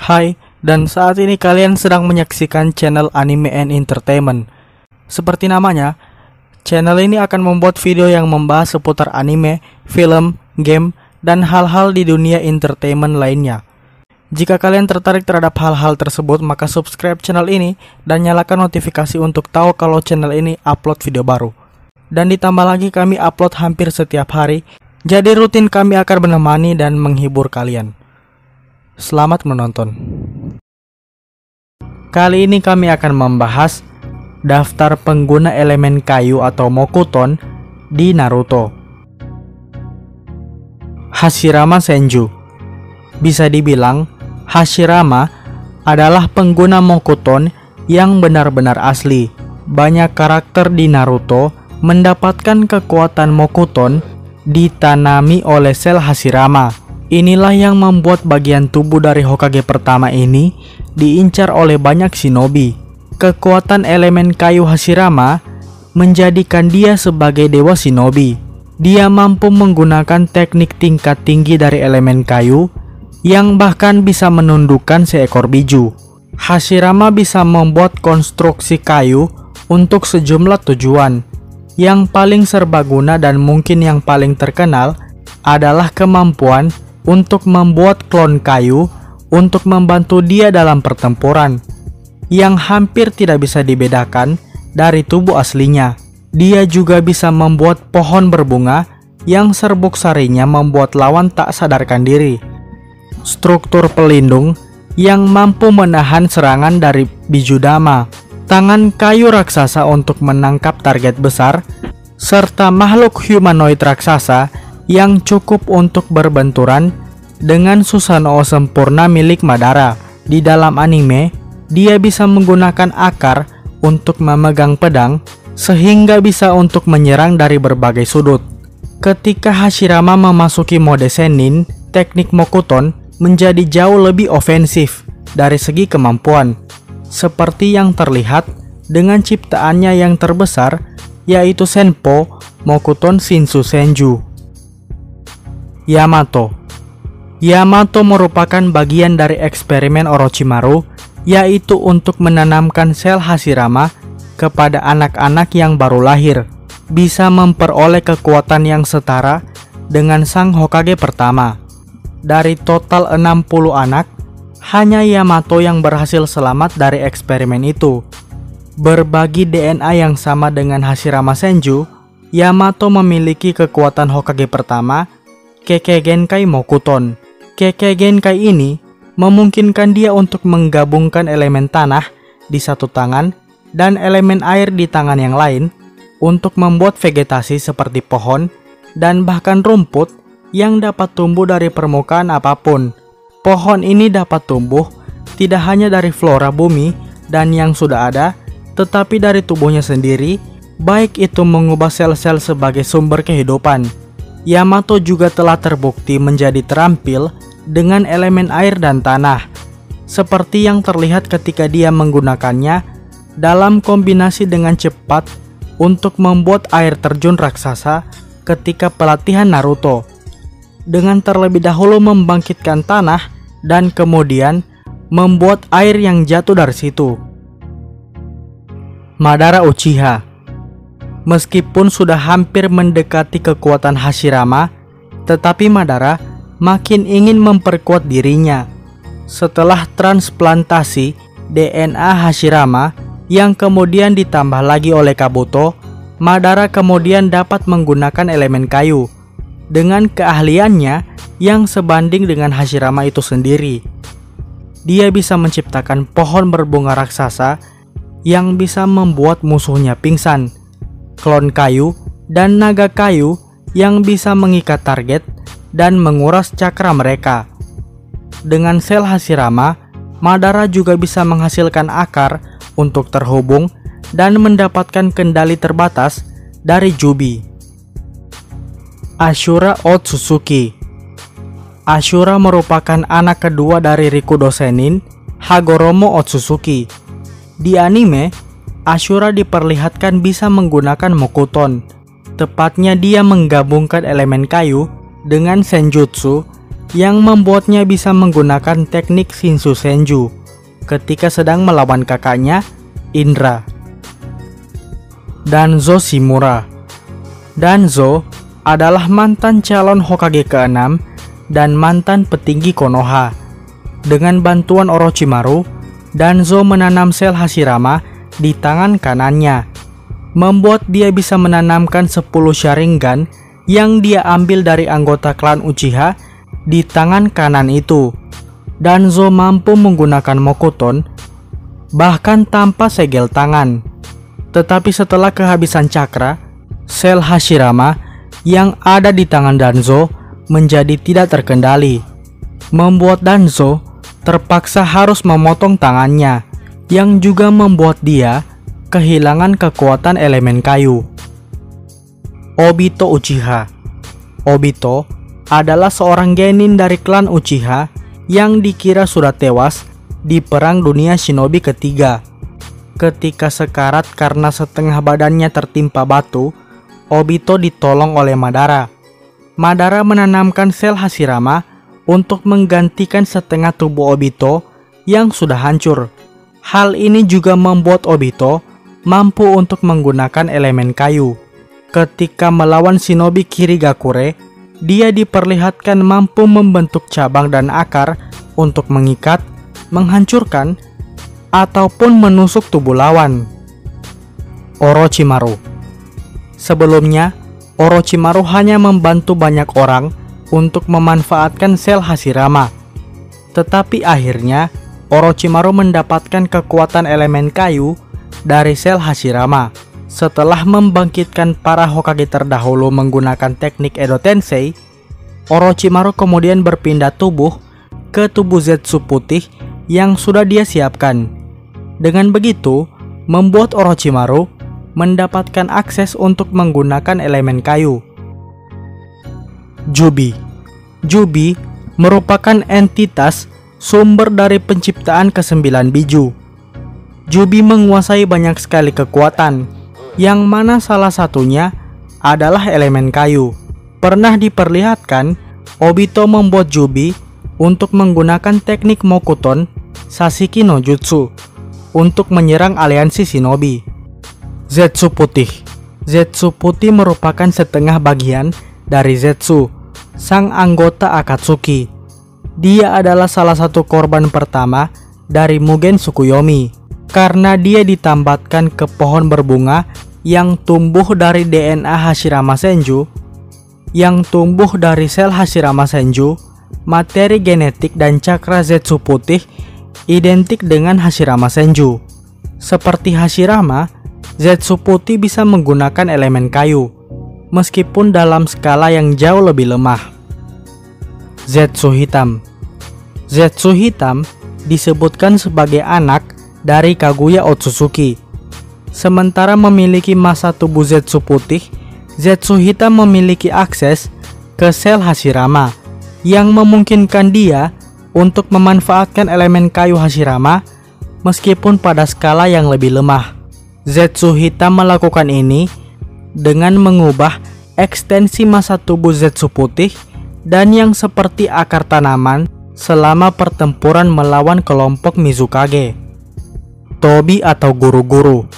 Hai, dan saat ini kalian sedang menyaksikan channel Anime and Entertainment. Seperti namanya, channel ini akan membuat video yang membahas seputar anime, film, game, dan hal-hal di dunia entertainment lainnya. Jika kalian tertarik terhadap hal-hal tersebut, maka subscribe channel ini dan nyalakan notifikasi untuk tahu kalau channel ini upload video baru. Dan ditambah lagi kami upload hampir setiap hari, jadi rutin kami akan menemani dan menghibur kalian. Selamat menonton. Kali ini kami akan membahas daftar pengguna elemen kayu atau Mokuton di Naruto. Hashirama Senju. Bisa dibilang, Hashirama adalah pengguna Mokuton yang benar-benar asli. Banyak karakter di Naruto mendapatkan kekuatan Mokuton ditanami oleh sel Hashirama. Inilah yang membuat bagian tubuh dari Hokage pertama ini diincar oleh banyak shinobi. Kekuatan elemen kayu Hashirama menjadikan dia sebagai dewa shinobi. Dia mampu menggunakan teknik tingkat tinggi dari elemen kayu yang bahkan bisa menundukkan seekor biju. Hashirama bisa membuat konstruksi kayu untuk sejumlah tujuan. Yang paling serbaguna dan mungkin yang paling terkenal adalah kemampuan untuk membuat klon kayu untuk membantu dia dalam pertempuran, yang hampir tidak bisa dibedakan dari tubuh aslinya. Dia juga bisa membuat pohon berbunga yang serbuk sarinya membuat lawan tak sadarkan diri. Struktur pelindung yang mampu menahan serangan dari Bijudama, tangan kayu raksasa untuk menangkap target besar, serta makhluk humanoid raksasa yang cukup untuk berbenturan dengan Susanoo sempurna milik Madara. Di dalam anime, dia bisa menggunakan akar untuk memegang pedang sehingga bisa untuk menyerang dari berbagai sudut. Ketika Hashirama memasuki mode Sennin, teknik Mokuton menjadi jauh lebih ofensif dari segi kemampuan, seperti yang terlihat dengan ciptaannya yang terbesar, yaitu Senpo Mokuton Shinsu Senju. Yamato. Yamato merupakan bagian dari eksperimen Orochimaru, yaitu untuk menanamkan sel Hashirama kepada anak-anak yang baru lahir, bisa memperoleh kekuatan yang setara dengan sang Hokage pertama. Dari total 60 anak, hanya Yamato yang berhasil selamat dari eksperimen itu. Berbagi DNA yang sama dengan Hashirama Senju, Yamato memiliki kekuatan Hokage pertama, Kekkei Genkai Mokuton. Kekkei Genkai ini memungkinkan dia untuk menggabungkan elemen tanah di satu tangan dan elemen air di tangan yang lain untuk membuat vegetasi seperti pohon dan bahkan rumput yang dapat tumbuh dari permukaan apapun. Pohon ini dapat tumbuh tidak hanya dari flora bumi dan yang sudah ada, tetapi dari tubuhnya sendiri, baik itu mengubah sel-sel sebagai sumber kehidupan. Yamato juga telah terbukti menjadi terampil dengan elemen air dan tanah, seperti yang terlihat ketika dia menggunakannya dalam kombinasi dengan cepat untuk membuat air terjun raksasa ketika pelatihan Naruto, dengan terlebih dahulu membangkitkan tanah dan kemudian membuat air yang jatuh dari situ. Madara Uchiha. Meskipun sudah hampir mendekati kekuatan Hashirama, tetapi Madara makin ingin memperkuat dirinya. Setelah transplantasi DNA Hashirama yang kemudian ditambah lagi oleh Kabuto, Madara kemudian dapat menggunakan elemen kayu dengan keahliannya yang sebanding dengan Hashirama itu sendiri. Dia bisa menciptakan pohon berbunga raksasa yang bisa membuat musuhnya pingsan, klon kayu dan naga kayu yang bisa mengikat target dan menguras cakra mereka. Dengan sel Hashirama, Madara juga bisa menghasilkan akar untuk terhubung dan mendapatkan kendali terbatas dari Jubi. Ashura Otsutsuki. Ashura merupakan anak kedua dari Rikudo Sennin, Hagoromo Otsutsuki. Di anime, Ashura diperlihatkan bisa menggunakan Mokuton. Tepatnya dia menggabungkan elemen kayu dengan Senjutsu yang membuatnya bisa menggunakan teknik Shinsu Senju ketika sedang melawan kakaknya, Indra. Danzo Shimura. Danzo adalah mantan calon Hokage ke-6 dan mantan petinggi Konoha. Dengan bantuan Orochimaru, Danzo menanam sel Hashirama di tangan kanannya, membuat dia bisa menanamkan 10 Sharingan yang dia ambil dari anggota klan Uchiha di tangan kanan itu. Danzo mampu menggunakan Mokuton bahkan tanpa segel tangan. Tetapi setelah kehabisan cakra, sel Hashirama yang ada di tangan Danzo menjadi tidak terkendali, membuat Danzo terpaksa harus memotong tangannya, yang juga membuat dia kehilangan kekuatan elemen kayu. Obito Uchiha. Obito adalah seorang genin dari klan Uchiha yang dikira sudah tewas di Perang Dunia Shinobi ketiga. Ketika sekarat karena setengah badannya tertimpa batu, Obito ditolong oleh Madara. Madara menanamkan sel Hashirama untuk menggantikan setengah tubuh Obito yang sudah hancur. Hal ini juga membuat Obito mampu untuk menggunakan elemen kayu. Ketika melawan Shinobi Kirigakure, dia diperlihatkan mampu membentuk cabang dan akar untuk mengikat, menghancurkan, ataupun menusuk tubuh lawan. Orochimaru. Sebelumnya, Orochimaru hanya membantu banyak orang untuk memanfaatkan sel Hashirama. Tetapi akhirnya, Orochimaru mendapatkan kekuatan elemen kayu dari sel Hashirama. Setelah membangkitkan para Hokage terdahulu menggunakan teknik Edo Tensei, Orochimaru kemudian berpindah tubuh ke tubuh Zetsu putih yang sudah dia siapkan. Dengan begitu, membuat Orochimaru mendapatkan akses untuk menggunakan elemen kayu. Jubi. Jubi merupakan entitas sumber dari penciptaan ke-9 Biju. Jubi menguasai banyak sekali kekuatan, yang mana salah satunya adalah elemen kayu. Pernah diperlihatkan, Obito membuat Jubi untuk menggunakan teknik Mokuton Sashiki no Jutsu untuk menyerang aliansi Shinobi. Zetsu putih. Zetsu putih merupakan setengah bagian dari Zetsu, sang anggota Akatsuki. Dia adalah salah satu korban pertama dari Mugen Tsukuyomi karena dia ditambatkan ke pohon berbunga yang tumbuh dari DNA Hashirama Senju, yang tumbuh dari sel Hashirama Senju. Materi genetik dan cakra Zetsu putih identik dengan Hashirama Senju. Seperti Hashirama, Zetsu putih bisa menggunakan elemen kayu, meskipun dalam skala yang jauh lebih lemah. Zetsu hitam. Zetsu hitam disebutkan sebagai anak dari Kaguya Otsutsuki. Sementara memiliki massa tubuh Zetsu putih, Zetsu hitam memiliki akses ke sel Hashirama yang memungkinkan dia untuk memanfaatkan elemen kayu Hashirama meskipun pada skala yang lebih lemah. Zetsu hitam melakukan ini dengan mengubah ekstensi massa tubuh Zetsu putih dan yang seperti akar tanaman selama pertempuran melawan kelompok Mizukage. Tobi atau guru-guru.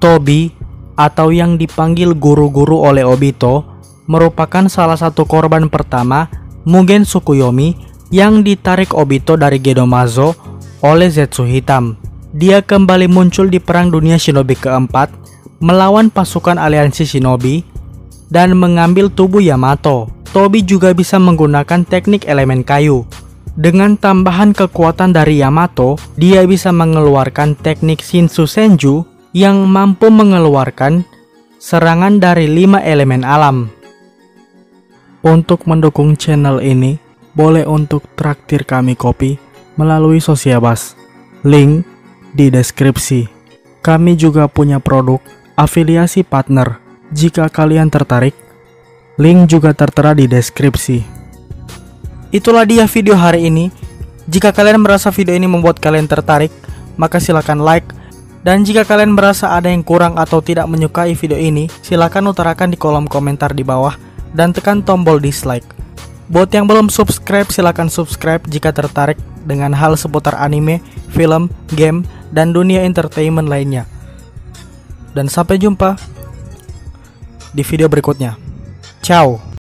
Tobi atau yang dipanggil guru-guru oleh Obito merupakan salah satu korban pertama Mugen Tsukuyomi yang ditarik Obito dari Gedomazo oleh Zetsu hitam. Dia kembali muncul di Perang Dunia Shinobi keempat melawan pasukan aliansi Shinobi dan mengambil tubuh Yamato. Tobi juga bisa menggunakan teknik elemen kayu. Dengan tambahan kekuatan dari Yamato, dia bisa mengeluarkan teknik Shinsu Senju yang mampu mengeluarkan serangan dari 5 elemen alam. Untuk mendukung channel ini, boleh untuk traktir kami kopi melalui Sosiabas. Link di deskripsi. Kami juga punya produk afiliasi partner. Jika kalian tertarik, link juga tertera di deskripsi. Itulah dia video hari ini. Jika kalian merasa video ini membuat kalian tertarik, maka silakan like. Dan jika kalian merasa ada yang kurang atau tidak menyukai video ini, silakan utarakan di kolom komentar di bawah dan tekan tombol dislike. Buat yang belum subscribe, silahkan subscribe jika tertarik dengan hal seputar anime, film, game, dan dunia entertainment lainnya. Dan sampai jumpa di video berikutnya. Ciao.